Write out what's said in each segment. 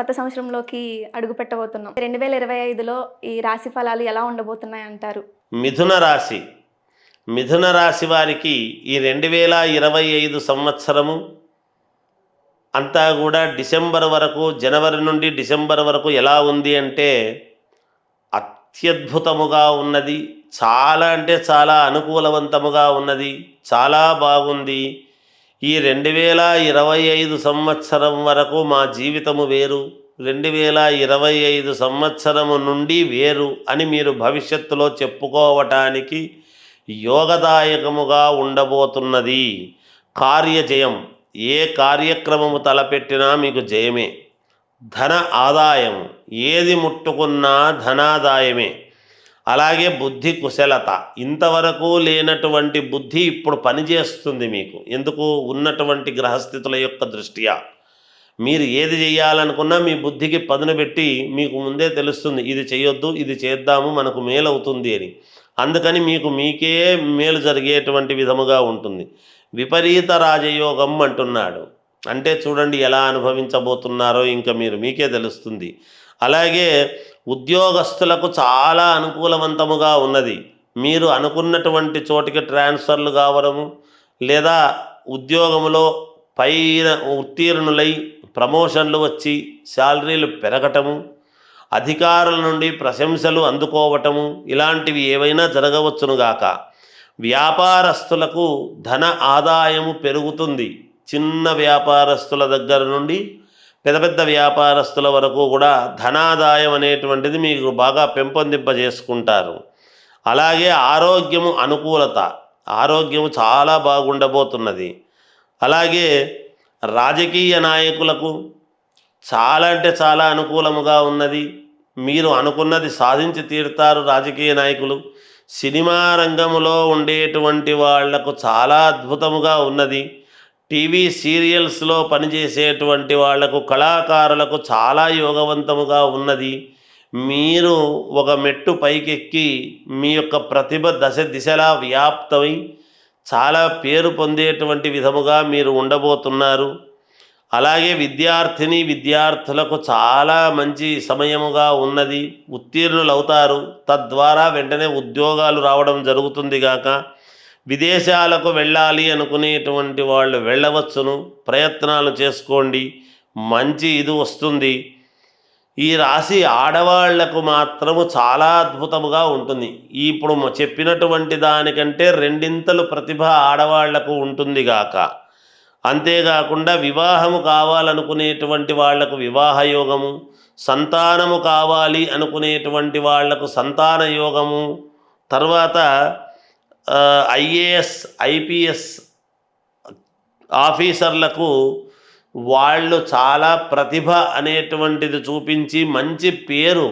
కొత్త సంవత్సరంలోకి అడుగు పెట్టబోతున్నాం. 2025లో ఈ రాశి ఫలాలు ఎలా ఉండబోతున్నాయంటారు? మిథున రాశి మిథున రాశి వారికి ఈ 2025 సంవత్సరము అంతా కూడా డిసెంబర్ వరకు, జనవరి నుండి డిసెంబర్ వరకు ఎలా ఉంది అంటే అత్యద్భుతముగా ఉన్నది. చాలా అంటే చాలా అనుకూలవంతముగా ఉన్నది. చాలా బాగుంది. ఈ 2025 సంవత్సరం వరకు మా జీవితము వేరు, 2025 సంవత్సరము నుండి వేరు అని మీరు భవిష్యత్తులో చెప్పుకోవటానికి యోగదాయకముగా ఉండబోతున్నది. కార్యజయం, ఏ కార్యక్రమము తలపెట్టినా మీకు జయమే. ధన ఆదాయం, ఏది ముట్టుకున్నా ధనాదాయమే. అలాగే బుద్ధి కుశలత, ఇంతవరకు లేనటువంటి బుద్ధి ఇప్పుడు పనిచేస్తుంది మీకు. ఎందుకు? ఉన్నటువంటి గ్రహస్థితుల యొక్క దృష్ట్యా మీరు ఏది చేయాలనుకున్నా మీ బుద్ధికి పదును పెట్టి మీకు ముందే తెలుస్తుంది, ఇది చేయొద్దు, ఇది చేద్దాము, మనకు మేలవుతుంది అని. అందుకని మీకే మేలు జరిగేటువంటి విధముగా ఉంటుంది. విపరీత రాజయోగం అంటున్నాడు. అంటే చూడండి ఎలా అనుభవించబోతున్నారో ఇంకా మీకే తెలుస్తుంది. అలాగే ఉద్యోగస్తులకు చాలా అనుకూలవంతముగా ఉన్నది. మీరు అనుకున్నటువంటి చోటికి ట్రాన్స్ఫర్లు కావడము, లేదా ఉద్యోగంలో పైన ఉత్తీర్ణులై ప్రమోషన్లు వచ్చి శాలరీలు పెరగటము, అధికారుల నుండి ప్రశంసలు అందుకోవటము, ఇలాంటివి ఏవైనా జరగవచ్చునుగాక. వ్యాపారస్తులకు ధన ఆదాయము పెరుగుతుంది. చిన్న వ్యాపారస్తుల దగ్గర నుండి పెద్ద పెద్ద వ్యాపారస్తుల వరకు కూడా ధనాదాయం అనేటువంటిది మీకు బాగా పెంపొందింపజేసుకుంటారు. అలాగే ఆరోగ్యము అనుకూలత, ఆరోగ్యము చాలా బాగుండబోతున్నది. అలాగే రాజకీయ నాయకులకు చాలా అంటే చాలా అనుకూలముగా ఉన్నది. మీరు అనుకున్నది సాధించి తీరుతారు రాజకీయ నాయకులు. సినిమా రంగంలో ఉండేటువంటి వాళ్లకు చాలా అద్భుతముగా ఉన్నది. టీవీ సీరియల్స్లో పనిచేసేటువంటి వాళ్లకు, కళాకారులకు చాలా యోగవంతముగా ఉన్నది. మీరు ఒక మెట్టు పైకెక్కి మీ యొక్క ప్రతిభ దిశలా వ్యాప్తమై చాలా పేరు పొందేటువంటి విధముగా మీరు ఉండబోతున్నారు. అలాగే విద్యార్థులకు చాలా మంచి సమయముగా ఉన్నది. ఉత్తీర్ణులు అవుతారు. తద్వారా వెంటనే ఉద్యోగాలు రావడం జరుగుతుంది గాక. విదేశాలకు వెళ్ళాలి అనుకునేటువంటి వాళ్ళు వెళ్ళవచ్చును. ప్రయత్నాలు చేసుకోండి, మంచి ఇది వస్తుంది. ఈ రాశి ఆడవాళ్లకు మాత్రము చాలా అద్భుతముగా ఉంటుంది. ఇప్పుడు చెప్పినటువంటి దానికంటే రెండింతలు ప్రతిభ ఆడవాళ్లకు ఉంటుంది గాక. అంతేకాకుండా వివాహము కావాలనుకునేటువంటి వాళ్లకు వివాహ యోగము, సంతానము కావాలి అనుకునేటువంటి వాళ్లకు సంతాన యోగము, తర్వాత ఐఏఎస్ ఐపీఎస్ ఆఫీసర్లకు వాళ్ళు చాలా ప్రతిభ అనేటువంటిది చూపించి మంచి పేరు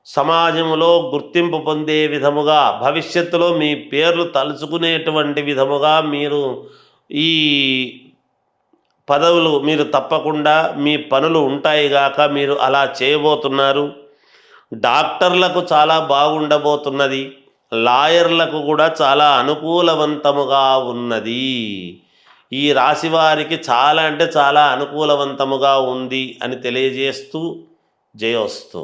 సమాజంలో గుర్తింపు పొందే విధముగా, భవిష్యత్తులో మీ పేర్లు తలుచుకునేటువంటి విధముగా మీరు ఈ పదవులు మీరు తప్పకుండా మీ పనులు ఉంటాయిగాక. మీరు అలా చేయబోతున్నారు. డాక్టర్లకు చాలా బాగుండబోతున్నది. లాయర్లకు కూడా చాలా అనుకూలవంతముగా ఉన్నది. ఈ రాశి వారికి చాలా అంటే చాలా అనుకూలవంతముగా ఉంది అని తెలియజేస్తూ జయోస్తు.